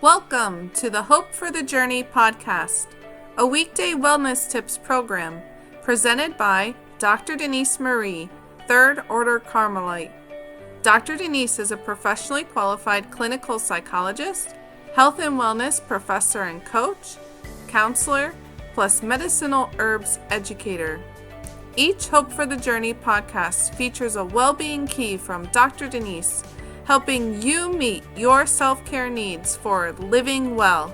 Welcome to the Hope for the Journey podcast, a weekday wellness tips program presented by Dr. Denise Marie, Third Order Carmelite. Dr. Denise is a professionally qualified clinical psychologist, health and wellness professor and coach, counselor, plus medicinal herbs educator. Each Hope for the Journey podcast features a well-being key from Dr. Denise, helping you meet your self-care needs for living well.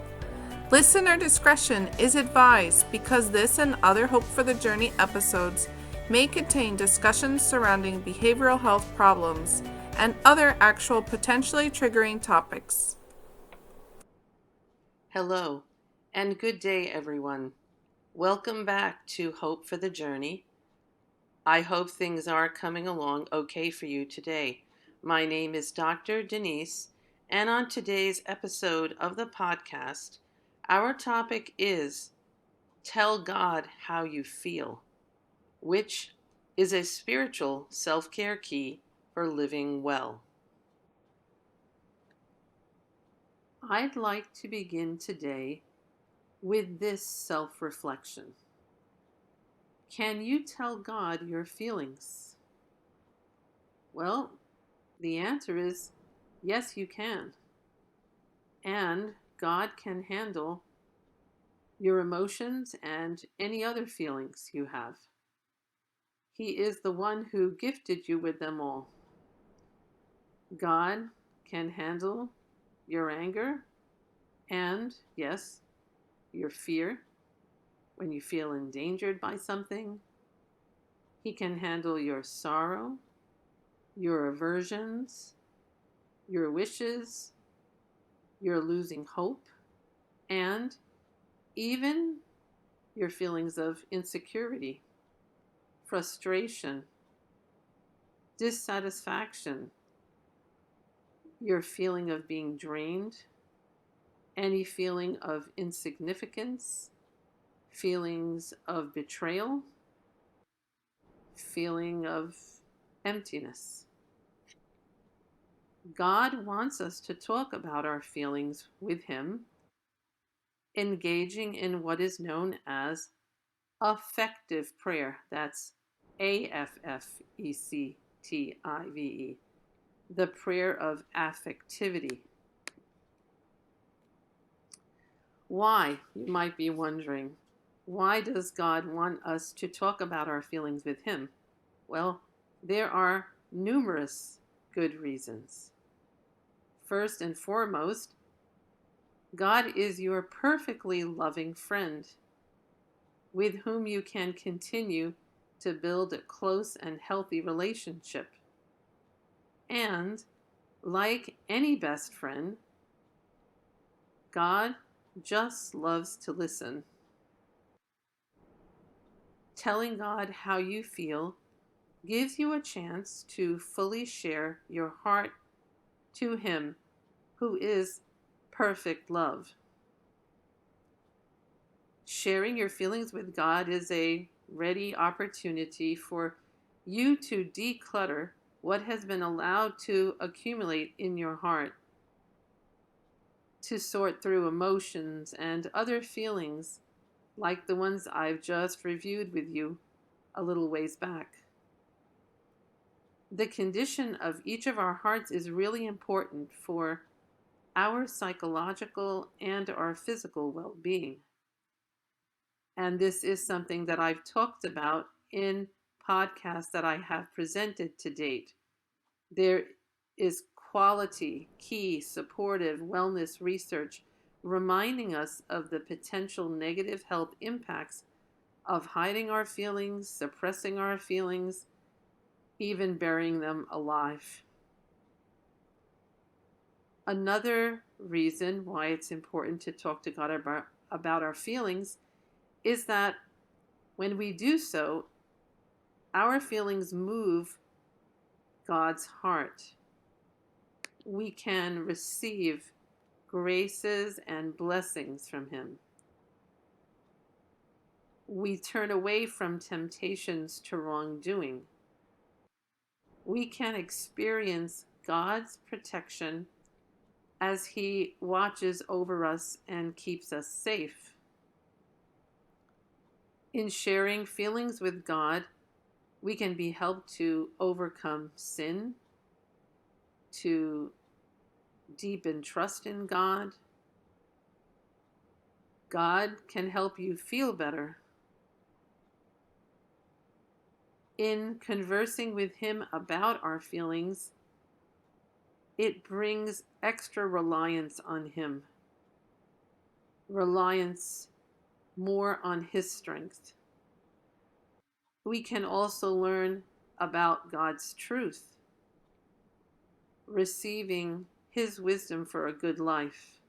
Listener discretion is advised because this and other Hope for the Journey episodes may contain discussions surrounding behavioral health problems and other actual potentially triggering topics. Hello, and good day, everyone. Welcome back to Hope for the Journey. I hope things are coming along okay for you today. My name is Dr. Denise, and on today's episode of the podcast, our topic is Tell God How You Feel, which is a spiritual self-care key for living well. I'd like to begin today with this self-reflection. Can you tell God your feelings? Well, the answer is yes, you can. And God can handle your emotions and any other feelings you have. He is the one who gifted you with them all. God can handle your anger and, yes, your fear when you feel endangered by something. He can handle your sorrow, your aversions, your wishes, your losing hope, and even your feelings of insecurity, frustration, dissatisfaction, your feeling of being drained, any feeling of insignificance, feelings of betrayal, feeling of emptiness. God wants us to talk about our feelings with Him, engaging in what is known as affective prayer. That's AFFECTIVE, the prayer of affectivity. Why, you might be wondering, why does God want us to talk about our feelings with Him? Well, there are numerous good reasons. First and foremost, God is your perfectly loving friend with whom you can continue to build a close and healthy relationship. And like any best friend, God just loves to listen. Telling God how you feel gives you a chance to fully share your heart to Him, who is perfect love. Sharing your feelings with God is a ready opportunity for you to declutter what has been allowed to accumulate in your heart, to sort through emotions and other feelings like the ones I've just reviewed with you a little ways back. The condition of each of our hearts is really important for our psychological and our physical well-being. And this is something that I've talked about in podcasts that I have presented to date. There is quality, key, supportive wellness research reminding us of the potential negative health impacts of hiding our feelings, suppressing our feelings, even burying them alive. Another reason why it's important to talk to God about our feelings is that when we do so, our feelings move God's heart. We can receive graces and blessings from Him. We turn away from temptations to wrongdoing. We can experience God's protection as He watches over us and keeps us safe. In sharing feelings with God, we can be helped to overcome sin, to deepen trust in God. God can help you feel better. In conversing with Him about our feelings, it brings extra reliance on Him, reliance more on His strength. We can also learn about God's truth, receiving His wisdom for a good life.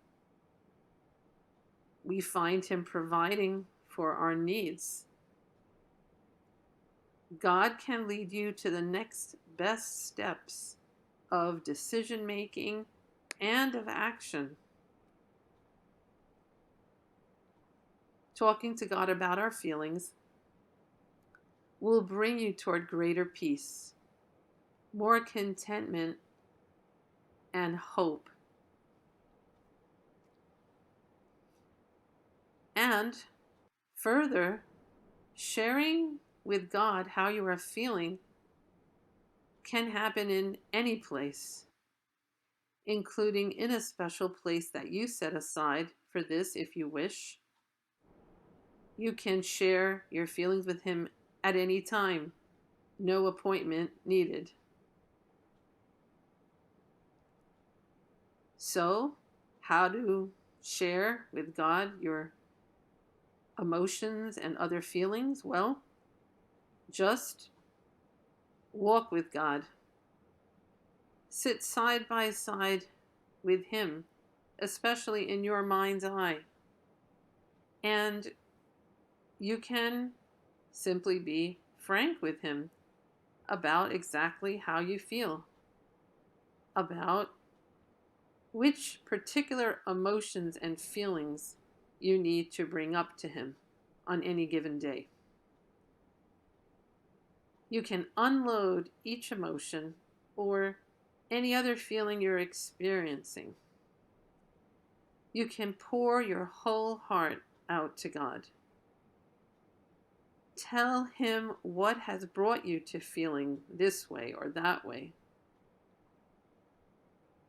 We find Him providing for our needs. God can lead you to the next best steps of decision making and of action. Talking to God about our feelings will bring you toward greater peace, more contentment, and hope. And further, sharing with God how you are feeling can happen in any place, including in a special place that you set aside for this if you wish. You can share your feelings with Him at any time, no appointment needed. So, how to share with God your emotions and other feelings? Well, just walk with God. Sit side by side with Him, especially in your mind's eye. And you can simply be frank with Him about exactly how you feel, about which particular emotions and feelings you need to bring up to Him on any given day. You can unload each emotion or any other feeling you're experiencing. You can pour your whole heart out to God. Tell Him what has brought you to feeling this way or that way.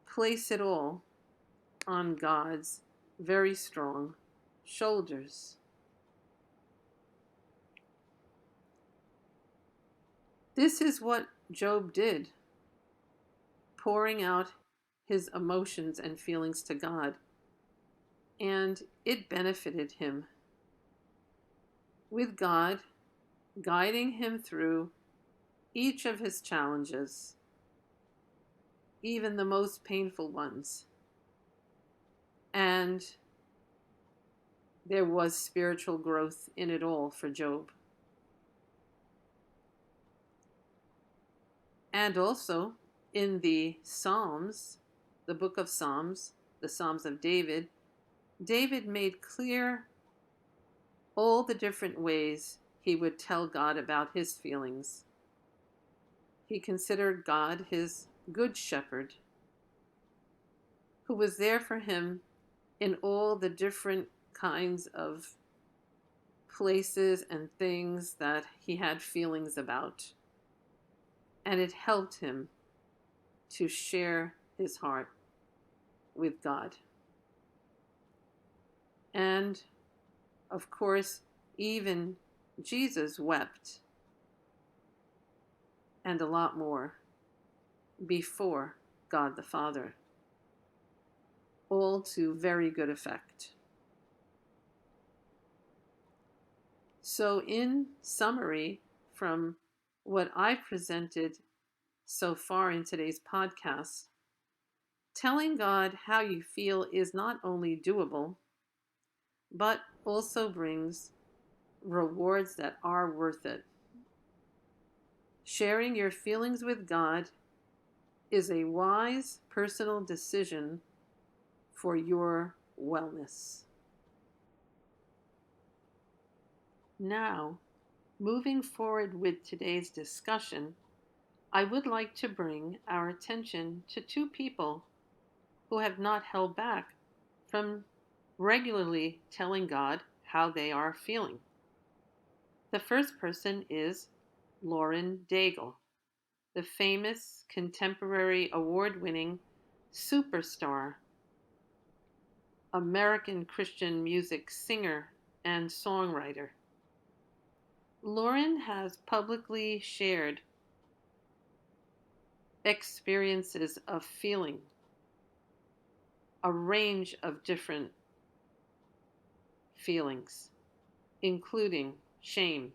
Place it all on God's very strong shoulders. This is what Job did, pouring out his emotions and feelings to God, and it benefited him. With God guiding him through each of his challenges, even the most painful ones. And there was spiritual growth in it all for Job. And also in the Psalms, the book of Psalms, the Psalms of David, David made clear all the different ways he would tell God about his feelings. He considered God his good shepherd, who was there for him in all the different kinds of places and things that he had feelings about. And it helped him to share his heart with God. And of course, even Jesus wept, and a lot more, before God the Father, all to very good effect. So, in summary, from what I've presented so far in today's podcast, telling God how you feel is not only doable, but also brings rewards that are worth it. Sharing your feelings with God is a wise personal decision for your wellness. Now, moving forward with today's discussion, I would like to bring our attention to two people who have not held back from regularly telling God how they are feeling. The first person is Lauren Daigle, the famous contemporary award-winning superstar, American Christian music singer and songwriter. Lauren has publicly shared experiences of feeling, a range of different feelings, including shame,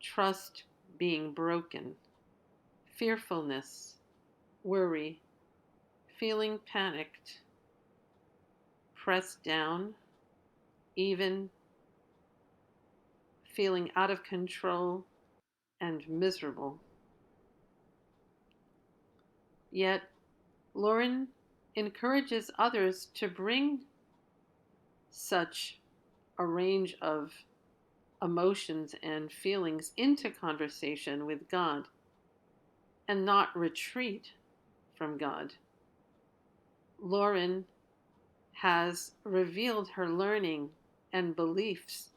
trust being broken, fearfulness, worry, feeling panicked, pressed down, even feeling out of control and miserable. Yet, Lauren encourages others to bring such a range of emotions and feelings into conversation with God and not retreat from God. Lauren has revealed her learning and beliefs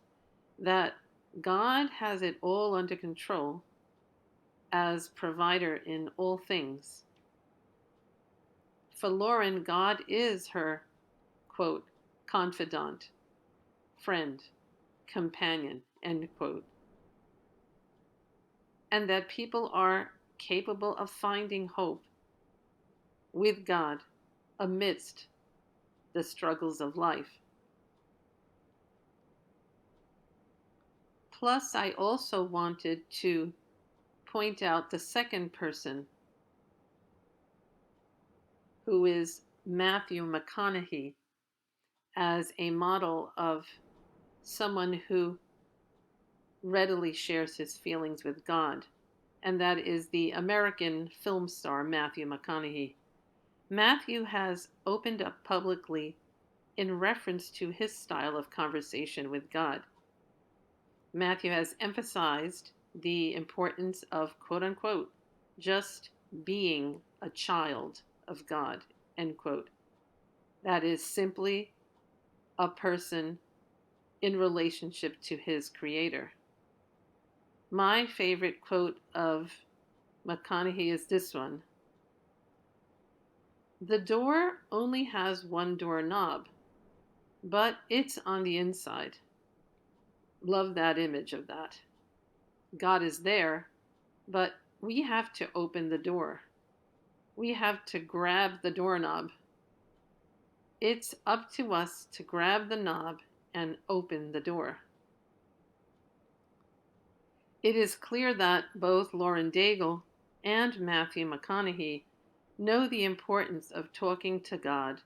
that God has it all under control as provider in all things. For Lauren, God is her, quote, confidant, friend, companion, end quote. And that people are capable of finding hope with God amidst the struggles of life. Plus, I also wanted to point out the second person, who is Matthew McConaughey, as a model of someone who readily shares his feelings with God, and that is the American film star Matthew McConaughey. Matthew has opened up publicly in reference to his style of conversation with God. Matthew has emphasized the importance of, quote unquote, just being a child of God, end quote. That is simply a person in relationship to his creator. My favorite quote of McConaughey is this one: "The door only has one doorknob, but it's on the inside." Love that image of that. God is there, but we have to open the door. We have to grab the doorknob. It's up to us to grab the knob and open the door. It is clear that both Lauren Daigle and Matthew McConaughey know the importance of talking to God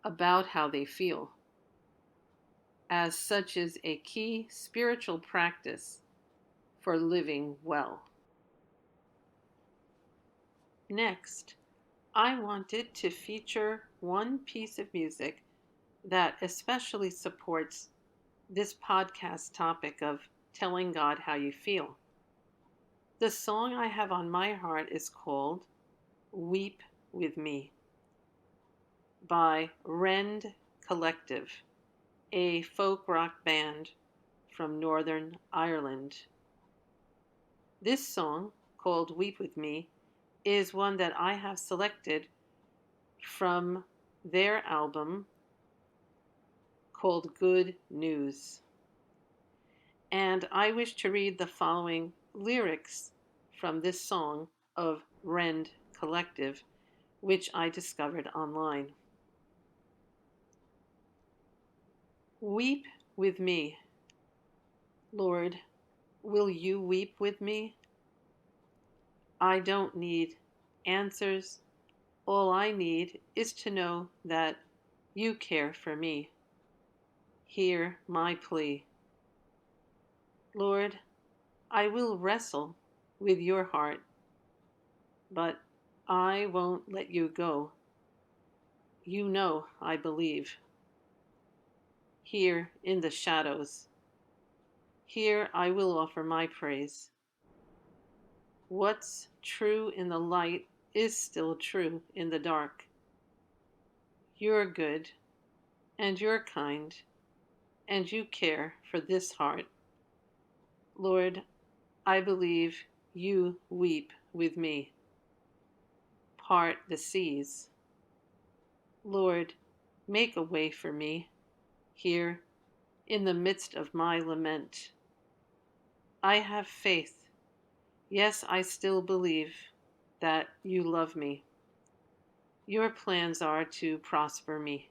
about how they feel, as such is a key spiritual practice for living well. Next, I wanted to feature one piece of music that especially supports this podcast topic of telling God how you feel. The song I have on my heart is called Weep With Me by Rend Collective, a folk rock band from Northern Ireland. This song, called Weep With Me, is one that I have selected from their album called Good News. And I wish to read the following lyrics from this song of Rend Collective, which I discovered online. Weep with me. Lord, will you weep with me? I don't need answers. All I need is to know that you care for me. Hear my plea. Lord, I will wrestle with your heart, but I won't let you go. You know I believe. Here in the shadows, here I will offer my praise. What's true in the light is still true in the dark. You're good, and you're kind, and you care for this heart. Lord, I believe you weep with me. Part the seas. Lord, make a way for me here in the midst of my lament. I have faith. Yes, I still believe that you love me. Your plans are to prosper me.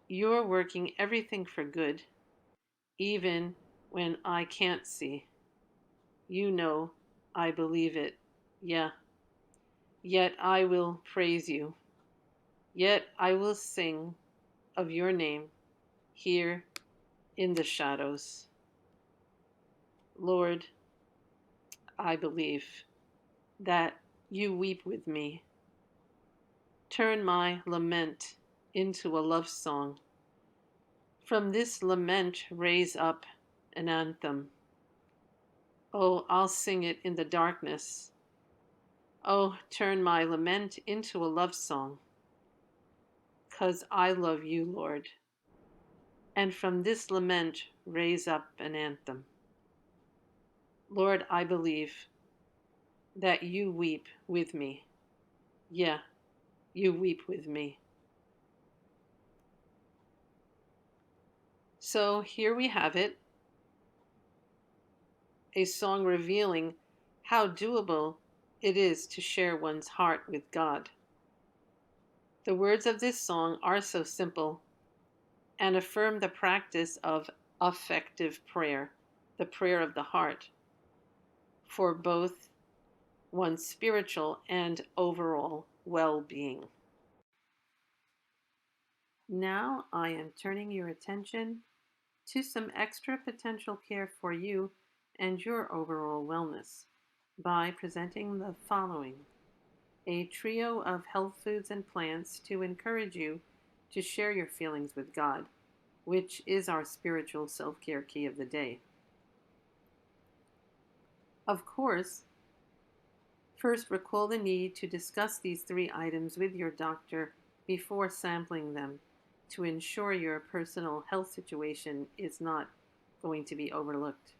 You're working everything for good, even when I can't see. You know I believe it. Yeah. Yet I will praise you. Yet I will sing of your name here in the shadows. Lord, I believe that you weep with me. Turn my lament into a love song. From this lament raise up an anthem. Oh, I'll sing it in the darkness. Oh, turn my lament into a love song. 'Cause I love you, Lord. And from this lament raise up an anthem. Lord, I believe that you weep with me. Yeah, you weep with me. So here we have it, a song revealing how doable it is to share one's heart with God. The words of this song are so simple and affirm the practice of affective prayer, the prayer of the heart, for both one's spiritual and overall well-being. Now I am turning your attention to some extra potential care for you and your overall wellness by presenting the following: a trio of health foods and plants to encourage you to share your feelings with God, which is our spiritual self-care key of the day. Of course, first recall the need to discuss these three items with your doctor before sampling them to ensure your personal health situation is not going to be overlooked.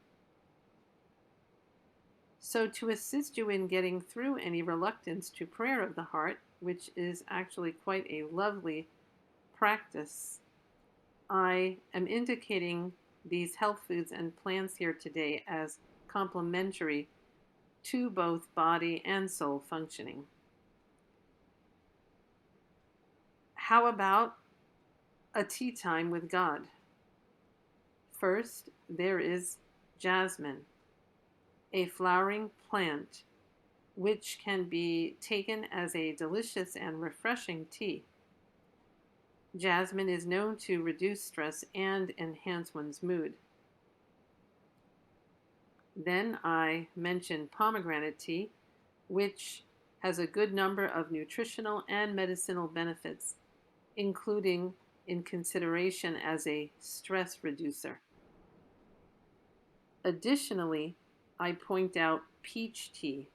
So, to assist you in getting through any reluctance to prayer of the heart, which is actually quite a lovely practice, I am indicating these health foods and plants here today as complementary to both body and soul functioning. How about a tea time with God? First, there is jasmine, a flowering plant which can be taken as a delicious and refreshing tea. Jasmine is known to reduce stress and enhance one's mood. Then I mentioned pomegranate tea, which has a good number of nutritional and medicinal benefits, including in consideration as a stress reducer. Additionally, I point out peach tea.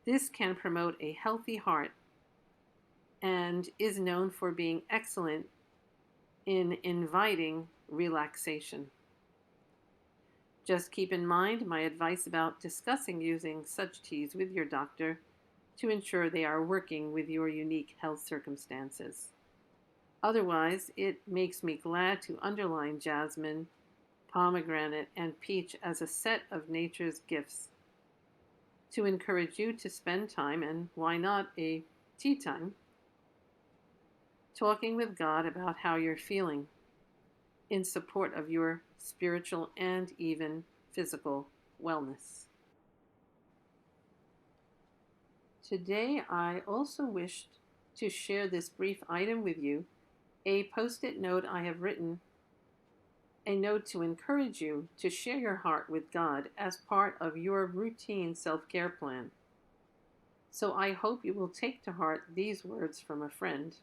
This can promote a healthy heart and is known for being excellent in inviting relaxation. Just keep in mind my advice about discussing using such teas with your doctor to ensure they are working with your unique health circumstances. Otherwise, it makes me glad to underline jasmine, pomegranate, and peach as a set of nature's gifts to encourage you to spend time, and why not a tea time, talking with God about how you're feeling in support of your spiritual and even physical wellness. Today, I also wished to share this brief item with you, a post-it note I have written, a note to encourage you to share your heart with God as part of your routine self-care plan. So I hope you will take to heart these words from a friend,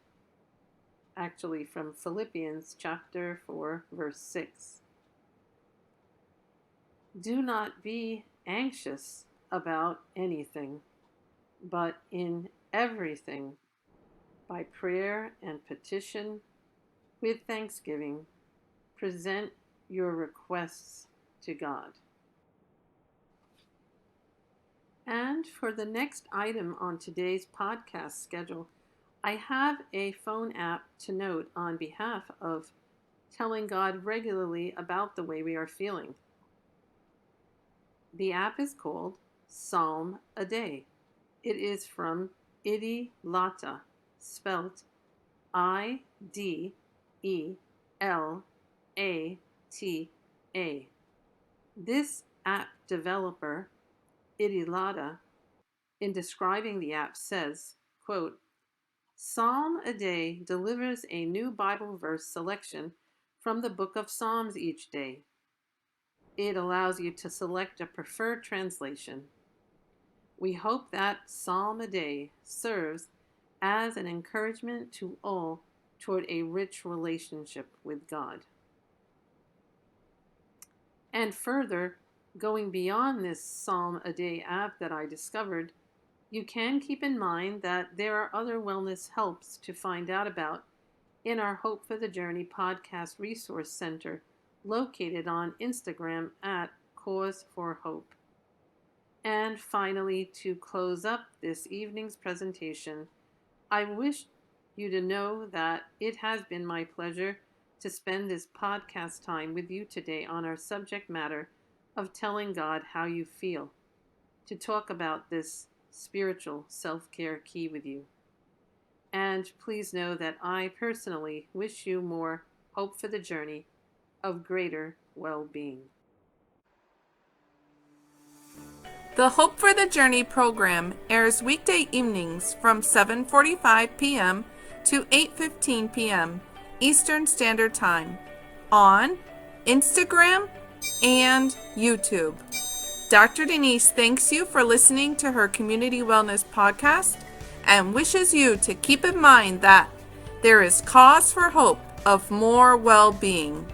actually from Philippians chapter 4, verse 6. Do not be anxious about anything, but in everything, By prayer and petition, with thanksgiving, present your requests to God. And for the next item on today's podcast schedule, I have a phone app to note on behalf of telling God regularly about the way we are feeling. The app is called Psalm a Day. It is from Idilata, spelt Idelata. This app developer, Idilata, in describing the app says, quote, Psalm a Day delivers a new Bible verse selection from the book of Psalms each day. It allows you to select a preferred translation. We hope that Psalm a Day serves as an encouragement to all toward a rich relationship with God. And further, going beyond this Psalm a Day app that I discovered, you can keep in mind that there are other wellness helps to find out about in our Hope for the Journey podcast resource center located on Instagram at Cause for Hope. And finally, to close up this evening's presentation, I wish you to know that it has been my pleasure to spend this podcast time with you today on our subject matter of telling God how you feel, to talk about this spiritual self-care key with you. And please know that I personally wish you more hope for the journey of greater well-being. The Hope for the Journey program airs weekday evenings from 7:45 p.m. to 8:15 p.m. Eastern Standard Time on Instagram and YouTube. Dr. Denise thanks you for listening to her Community Wellness podcast and wishes you to keep in mind that there is cause for hope of more well-being.